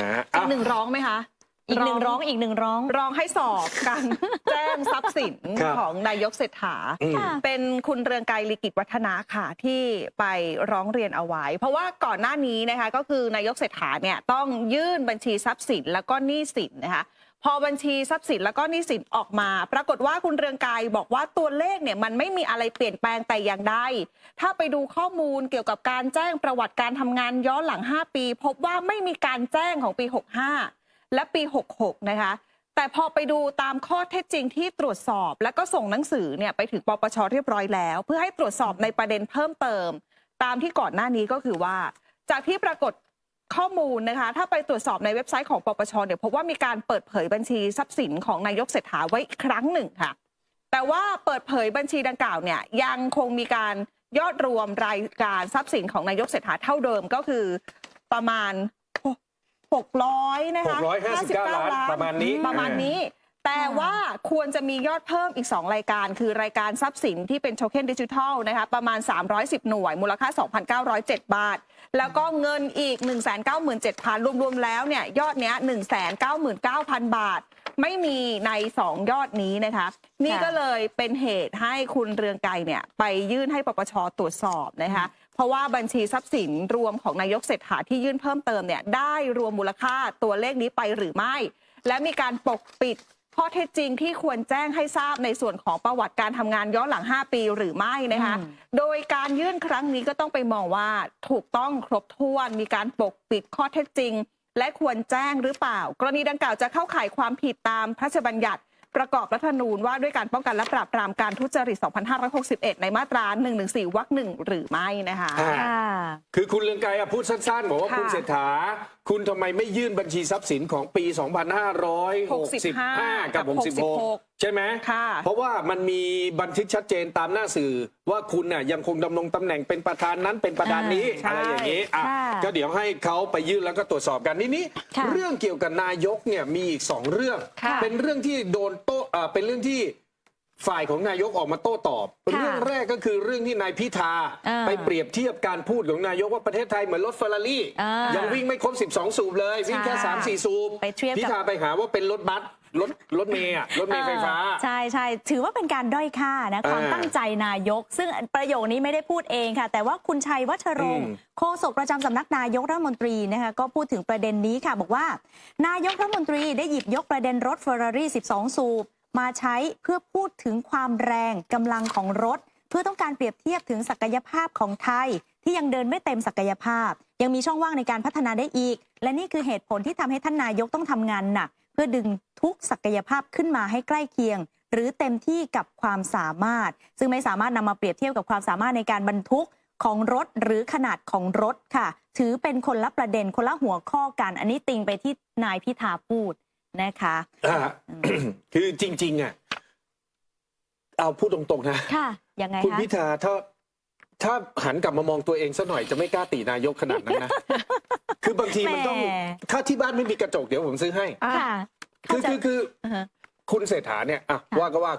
นะอีกหนึ่งร้องไหมคะอีกหนึ่งร้องให้สอบการแจ้งทรัพย์สินของนายกเศรษฐาเป็นคุณเรืองไกร ลีกิจวัฒนะค่ะที่ไปร้องเรียนเอาไว้เพราะว่าก่อนหน้านี้นะคะก็คือนายกเศรษฐาเนี่ยต้องยื่นบัญชีทรัพย์สินแล้วก็หนี้สินนะคะพอบัญชีทรัพย์สินแล้วก็หนี้สินออกมาปรากฏว่าคุณเรืองไกรบอกว่าตัวเลขเนี่ยมันไม่มีอะไรเปลี่ยนแปลงแต่อย่างใดถ้าไปดูข้อมูลเกี่ยวกับการแจ้งประวัติการทำงานย้อนหลัง5ปีพบว่าไม่มีการแจ้งของปี65และปี66นะคะแต่พอไปดูตามข้อเท็จจริงที่ตรวจสอบแล้วก็ส่งหนังสือเนี่ยไปถึงปปช.เรียบร้อยแล้วเพื่อให้ตรวจสอบในประเด็นเพิ่มเติมตามที่ก่อนหน้านี้ก็คือว่าจากที่ปรากฏข้อมูลนะคะถ้าไปตรวจสอบในเว็บไซต์ของปปช.เนี่ยพบว่ามีการเปิดเผยบัญชีทรัพย์สินของนายกเศรษฐาไว้อีกครั้งหนึ่งค่ะแต่ว่าเปิดเผยบัญชีดังกล่าวเนี่ยยังคงมีการยอดรวมรายการทรัพย์สินของนายกเศรษฐาเท่าเดิมก็คือประมาณ600นะคะ659 ล้านประมาณนี้แต่ว่าควรจะมียอดเพิ่มอีก2รายการคือรายการทรัพย์สินที่เป็นโทเค็นดิจิทัลนะคะประมาณ310หน่วยมูลค่า 2,907 บาทแล้วก็เงินอีก 197,000 รวมๆแล้วเนี่ยยอดเนี้ย 199,000 บาทไม่มีใน2ยอดนี้นะคะนี่ก็เลยเป็นเหตุให้คุณเรืองไกรเนี่ยไปยื่นให้ปปช.ตรวจสอบนะคะเพราะว่าบัญชีทรัพย์สินรวมของนายกเศรษฐาที่ยื่นเพิ่มเติมเนี่ยได้รวมมูลค่าตัวเลขนี้ไปหรือไม่และมีการปกปิดข้อเท็จจริงที่ควรแจ้งให้ทราบในส่วนของประวัติการทำงานย้อนหลัง5ปีหรือไม่นะคะโดยการยื่นครั้งนี้ก็ต้องไปมองว่าถูกต้องครบถ้วนมีการปกปิดข้อเท็จจริงและควรแจ้งหรือเปล่ากรณีดังกล่าวจะเข้าข่ายความผิดตามพระราชบัญญัติประกอบรัฐธรรมนูญว่าด้วยการป้องกันและปราบปรามการทุจริต 2561 ในมาตรา 114 วรรค 1 หรือไม่นะคะคือคุณเรืองไกรพูดสั้นๆบอกว่าคุณเศรษฐาคุณทำไมไม่ยื่นบัญชีทรัพย์สินของปี 2565 กับ 66 ใช่ไหมเพราะว่ามันมีบันทึกชัดเจนตามหน้าสื่อว่าคุณน่ะยังคงดำรงตำแหน่งเป็นประธานนั้นเป็นประธานนี้อะไรอย่างนี้ก็เดี๋ยวให้เขาไปยื่นแล้วก็ตรวจสอบกันนี่เรื่องเกี่ยวกับนายกเนี่ยมีอีก2เรื่องเป็นเรื่องที่โดนโต้เป็นเรื่องที่ฝ่ายของนายกออกมาโต้ตอบเรื่องแรกก็คือเรื่องที่นายพิธาไปเปรียบเทียบการพูดของนายกว่าประเทศไทยเหมือนรถเฟอร์รารี่ยังวิ่งไม่ครบ12สูบเลยวิ่งแค่3-4สูบพิธาไปหาว่าเป็นรถบัสรถเมย์รถเมย์ไฟฟ้าใช่ถือว่าเป็นการด้อยค่านะความตั้งใจนายกซึ่งประโยคนี้ไม่ได้พูดเองค่ะแต่ว่าคุณชัยวัชรงค์โฆษกประจำสำนักนายกรัฐมนตรีนะคะก็พูดถึงประเด็นนี้ค่ะบอกว่านายกรัฐมนตรีได้หยิบยกประเด็นรถเฟอร์รารี่12สูบมาใช้เพื่อพูดถึงความแรงกำลังของรถเพื่อต้องการเปรียบเทียบถึงศักยภาพของไทยที่ยังเดินไม่เต็มศักยภาพยังมีช่องว่างในการพัฒนาได้อีกและนี่คือเหตุผลที่ทำให้ท่านนายกต้องทำงานหนักเพื่อดึงทุกศักยภาพขึ้นมาให้ใกล้เคียงหรือเต็มที่กับความสามารถซึ่งไม่สามารถนำมาเปรียบเทียบกับความสามารถในการบรรทุกของรถหรือขนาดของรถค่ะถือเป็นคนละประเด็นคนละหัวข้อกันอันนี้ติงไปที่นายพิธาพูดนะคะคือจริงๆอ่ะเอาพูดตรงๆนะยังไงคุณพิธาถ้าหันกลับมามองตัวเองซะหน่อยจะไม่กล้าตีนายกขนาดนั้นนะคือบางทีมันต้องถ้าที่บ้านไม่มีกระจกเดี๋ยวผมซื้อให้คือคุณเศรษฐาเนี่ยว่าก็ว่า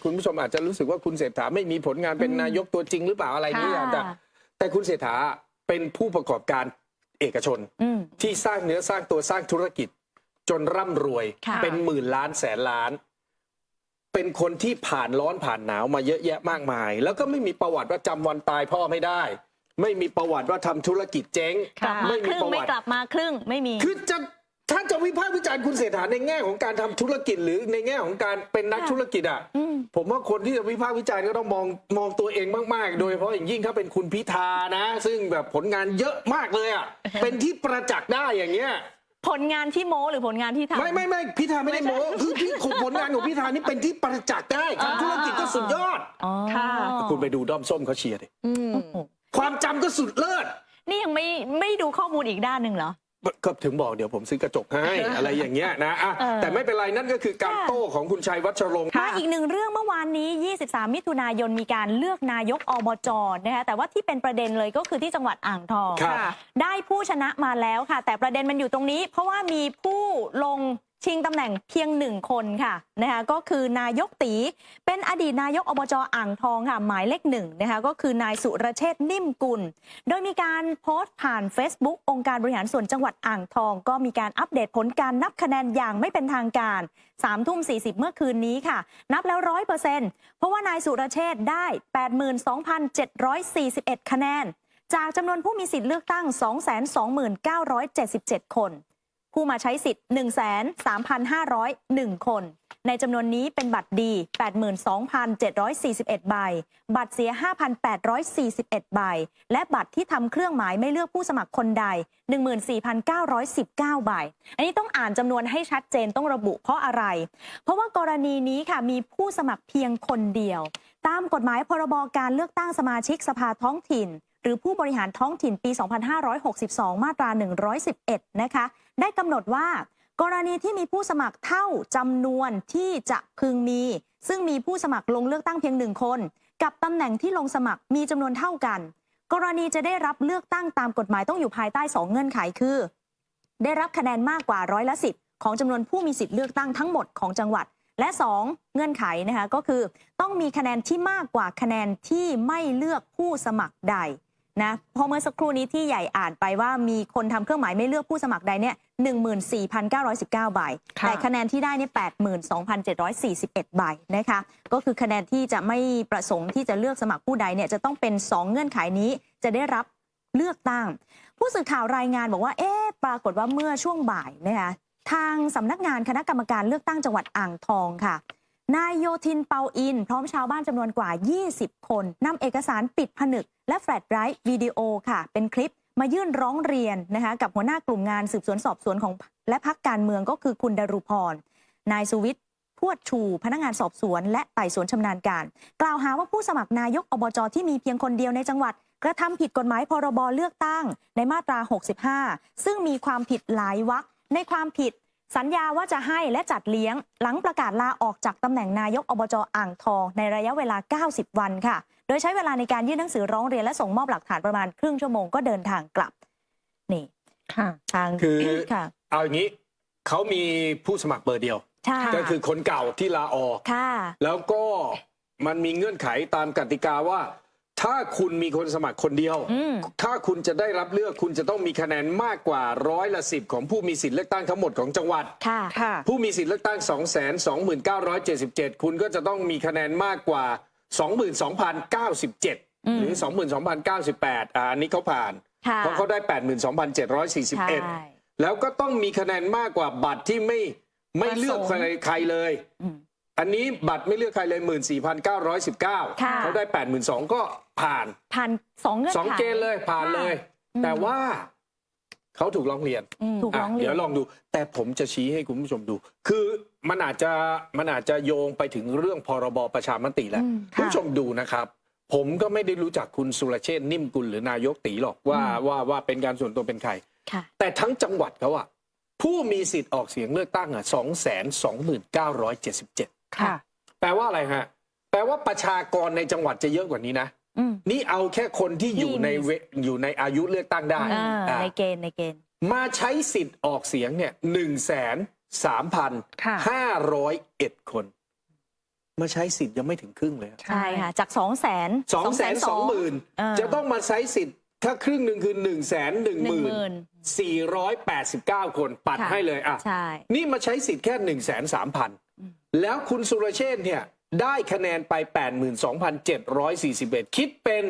คุณผู้ชมอาจจะรู้สึกว่าคุณเศรษฐาไม่มีผลงานเป็นนายกตัวจริงหรือเปล่าอะไรนี่แต่คุณเศรษฐาเป็นผู้ประกอบการเอกชนที่สร้างเนื้อสร้างตัวสร้างธุรกิจจนร่ำรวยเป็นหมื่นล้านแสนล้านเป็นคนที่ผ่านร้อนผ่านหนาวมาเยอะแยะมากมายแล้วก็ไม่มีประวัติว่าจำวันตายพ่อไม่ได้ไม่มีประวัติว่าทำธุรกิจเจ๊งไม่มีประวัติไม่กลับมาครึ่งไม่มีคือถ้าจะวิพากษ์วิจารณ์คุณเศรษฐาในแง่ของการทำธุรกิจหรือในแง่ของการเป็นนักธุรกิจผมว่าคนที่จะวิพากษ์วิจารณ์ก็ต้องมองตัวเองมากๆโดยเฉพาะอย่างยิ่งถ้าเป็นคุณพิธานะซึ่งแบบผลงานเยอะมากเลยเป็นที่ประจักษ์ได้อย่างเงี้ยผลงานที่โม้หรือผลงานที่ทำไม่พิธาไม่ได้โม้คือผลงานของพิธานี่เป็นที่ประจักษ์ได้ทำธุรกิจก็สุดยอดคุณไปดูด้อมส้มเขาเชียร์ดิความจำก็สุดเลิศนี่ยังไม่ดูข้อมูลอีกด้านหนึ่งเหรอก็ถึงบอกเดี๋ยวผมซื้อกระจกให้อะไรอย่างเงี้ยนะแต่ไม่เป็นไรนั่นก็คือการโต้ของคุณชัยวัชรงค์มาอีกหนึ่งเรื่องเมื่อวานนี้23มิถุนายนมีการเลือกนายกอบจ.นะคะแต่ว่าที่เป็นประเด็นเลยก็คือที่จังหวัดอ่างทองได้ผู้ชนะมาแล้วค่ะแต่ประเด็นมันอยู่ตรงนี้เพราะว่ามีผู้ลง ชิงตำแหน่งเพียง1 คนค่ะนะคะก็คือนายกตีเป็นอดีตนายกอบจอ่างทองค่ะหมายเลข1นะคะก็คือนายสุรเชษฐ์นิ่มกุลโดยมีการโพสต์ผ่าน Facebook องค์การบริหารส่วนจังหวัดอ่างทองก็มีการอัปเดตผลการนับคะแนนอย่างไม่เป็นทางการ3:40 เมื่อคืนนี้ค่ะนับแล้ว 100%เพราะว่านายสุรเชษฐ์ได้ 82,741 คะแนนจากจำนวนผู้มีสิทธิ์เลือกตั้ง 229,977 คนผู้มาใช้สิทธิ์ 13,501 คน ในจำนวนนี้เป็นบัตรดี 82,741 ใบ บัตรเสีย 5,841 ใบ และบัตรที่ทำเครื่องหมายไม่เลือกผู้สมัครคนใด 14,919 ใบ อันนี้ต้องอ่านจำนวนให้ชัดเจนต้องระบุเพราะอะไร เพราะว่ากรณีนี้ค่ะมีผู้สมัครเพียงคนเดียว ตามกฎหมายพรบการเลือกตั้งสมาชิกสภาท้องถิ่น หรือผู้บริหารท้องถิ่นปี 2562 มาตรา 111 นะคะได้กำหนดว่ากรณีที่มีผู้สมัครเท่าจำนวนที่จะพึงมีซึ่งมีผู้สมัครลงเลือกตั้งเพียง1 คนกับตำแหน่งที่ลงสมัครมีจำนวนเท่ากันกรณีจะได้รับเลือกตั้งตามกฎหมายต้องอยู่ภายใต้2เงื่อนไขคือได้รับคะแนนมากกว่า10%ของจำนวนผู้มีสิทธิ์เลือกตั้งทั้งหมดของจังหวัดและ2เงื่อนไขนะคะก็คือต้องมีคะแนนที่มากกว่าคะแนนที่ไม่เลือกผู้สมัครใดนะพอเมื่อสักครู่นี้ที่ใหญ่อ่านไปว่ามีคนทำเครื่องหมายไม่เลือกผู้สมัครใดเนี่ย 14,919 ใบแต่คะแนนที่ได้เนี่ย 82,741 ใบนะคะก็คือคะแนนที่จะไม่ประสงค์ที่จะเลือกสมัครผู้ใดเนี่ยจะต้องเป็น2เงื่อนไขนี้จะได้รับเลือกตั้งผู้สื่อข่าวรายงานบอกว่าปรากฏว่าเมื่อช่วงบ่ายนะคะทางสำนักงานคณะกรรมการเลือกตั้งจังหวัดอ่างทองค่ะนายโยธินเปาอินพร้อมชาวบ้านจำนวนกว่า20 คนนำเอกสารปิดผนึกและแฟลชไดรฟ์วิดีโอค่ะเป็นคลิปมายื่นร้องเรียนนะคะกับหัวหน้ากลุ่มงานสืบสวนสอบสวนของและพรรคการเมืองก็คือคุณดรุพรนายสุวิทย์พวดชูพนักงานสอบสวนและไต่สวนชำนาญการกล่าวหาว่าผู้สมัครนายกอบจที่มีเพียงคนเดียวในจังหวัดกระทำผิดกฎหมายพรบเลือกตั้งในมาตรา65ซึ่งมีความผิดหลายวรรคในความผิดสัญญาว่าจะให้และจัดเลี้ยงหลังประกาศลาออกจากตำแหน่งนายกอบจอ่างทองในระยะเวลา90 วันค่ะโดยใช้เวลาในการยื่นหนังสือร้องเรียนและส่งมอบหลักฐานประมาณครึ่งชั่วโมงก็เดินทางกลับนี่ค่ะทางคือ ค่ะเอาอย่างนี้เขามีผู้สมัครเบอร์เดียวก็คือคนเก่าที่ลาออกแล้วก็มันมีเงื่อนไขตามกติกาว่าถ้าคุณมีคนสมัครคนเดียวถ้าคุณจะได้รับเลือกคุณจะต้องมีคะแนนมากกว่า10%ของผู้มีสิทธิ์เลือกตั้งทั้งหมดของจังหวัดผู้มีสิทธิ์เลือกตั้ง 229,777 คุณก็จะต้องมีคะแนนมากกว่า 22,097 หรือ 22,098 อันนี้เขาผ่านเพราะเขาได้ 82,741 แล้วก็ต้องมีคะแนนมากกว่าบัตรที่ไม่เลือกใครเลยอันนี้บัตรไม่เลือกใครเลย 14,919 เขาได้ 82,000 ก็ผ่าน2เงื่อนไข2เกณฑ์เลยผ่านเลยแต่ว่าเขาถูกร้องเรียนเดี๋ยวลองดูแต่ผมจะชี้ให้คุณผู้ชมดูคือมันอาจจะโยงไปถึงเรื่องพรบประชามติแหละคุณผู้ชมดูนะครับผมก็ไม่ได้รู้จักคุณสุรเชษฐ์นิ่มกุลหรือนายกตีหรอกว่าเป็นการส่วนตัวเป็นใครแต่ทั้งจังหวัดเขาอะผู้มีสิทธิ์ออกเสียงเลือกตั้ง229,777แปลว่าอะไรฮะแปลว่าประชากรในจังหวัดจะเยอะกว่านี้นะนี่เอาแค่คนที่อยู่ในอายุเลือกตั้งได้ในเกณฑ์มาใช้สิทธิ์ออกเสียงเนี่ย103,501 คนมาใช้สิทธิ์ยังไม่ถึงครึ่งเลยใช่ค่ะจาก220,000จะต้องมาใช้สิทธิ์ถ้าครึ่งหนึ่งคือ114,489 คนปัดให้เลยนี่มาใช้สิทธิ์แค่ 130,000 แล้วคุณสุรเชษฐ์เนี่ยได้คะแนนไป 82,741 คิดเป็น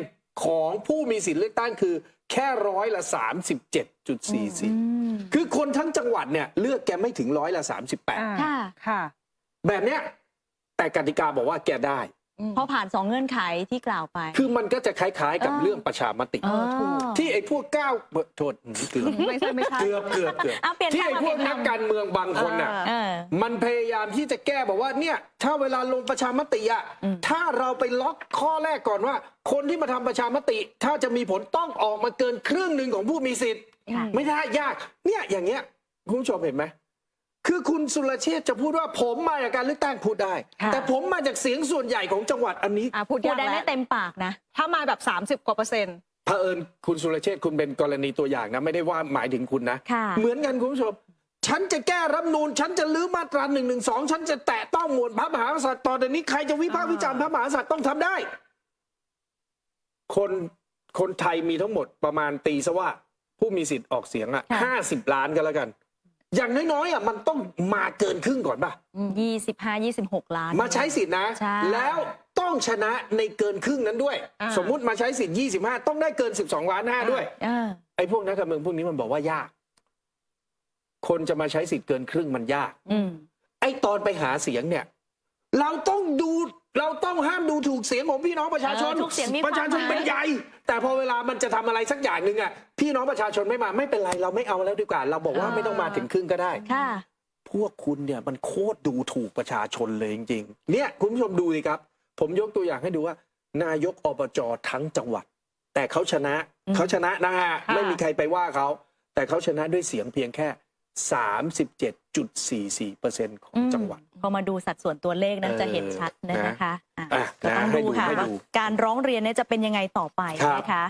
ของผู้มีสิทธิ์เลือกตั้งคือแค่37.44คือคนทั้งจังหวัดเนี่ยเลือกแกไม่ถึง38แบบเนี้ยแต่กติกาบอกว่าแกได้เพราะผ่าน2เงื่อนไขที่กล่าวไปคือมันก็จะคล้ายๆกับเรื่องประชามติที่ไอ้พวกโทษเกือบที่ไอ้พวกนักการเมืองบางคนน่ะมันพยายามที่จะแก้บอกว่าเนี่ยถ้าเวลาลงประชามติอ่ะถ้าเราไปล็อกข้อแรกก่อนว่าคนที่มาทำประชามติถ้าจะมีผลต้องออกมาเกินครึ่งหนึ่งของผู้มีสิทธิ์ไม่ได้ยากเนี่ยอย่างเงี้ยคุณผู้ชมเห็นไหมคือคุณสุรเชษฐ์จะพูดว่าผมมาจากการเลือกตั้งพูดได้แต่ผมมาจากเสียงส่วนใหญ่ของจังหวัดอันนี้พูดได้ไม่เต็มปากนะถ้ามาแบบ30%กว่าเผอิญคุณสุรเชษฐ์คุณเป็นกรณีตัวอย่างนะไม่ได้ว่าหมายถึงคุณนะเหมือนกันคุณผู้ชม ฉันจะแก้รัฐธรรมนูญฉันจะลื้อมาตรา112ฉันจะแตะต้องหมวดพระมหากษัตริย์ตอนนี้ใครจะวิพากษ์วิจารณ์พระมหากษัตริย์ต้องทำได้คนไทยมีทั้งหมดประมาณตีซะว่าผู้มีสิทธิ์ออกเสียง50 ล้านกันแล้วกันอย่างน้อยๆมันต้องมาเกินครึ่งก่อนป่ะ25-26 ล้านมาใช้สิทธินะแล้วต้องชนะในเกินครึ่งนั้นด้วยสมมุติมาใช้สิทธิ์25ต้องได้เกิน12.5 ล้านด้วยไอ้พวกนักการเมืองพวกนี้มันบอกว่ายากคนจะมาใช้สิทธิ์เกินครึ่งมันยากไอ้ตอนไปหาเสียงเนี่ยเราต้องห้ามดูถูกเสียงของพี่น้องประชาชนประชาชนเป็นใหญ่แต่พอเวลามันจะทำอะไรสักอย่างหนึ่งพี่น้องประชาชนไม่มาไม่เป็นไรเราไม่เอาแล้วดีกว่าเราบอกว่าไม่ต้องมาถึงครึ่งก็ได้พวกคุณเนี่ยมันโคตรดูถูกประชาชนเลยจริงๆเนี่ยคุณผู้ชมดูสิครับผมยกตัวอย่างให้ดูว่านายกอบจทั้งจังหวัดแต่เขาชนะนะฮะไม่มีใครไปว่าเขาแต่เขาชนะด้วยเสียงเพียงแค่37.44% ของจังหวัดพอมาดูสัดส่วนตัวเลขนั้นจะเห็นชัดนะคะก็ต้องดูค่ะว่าการร้องเรียนเนี่ยจะเป็นยังไงต่อไปนะคะ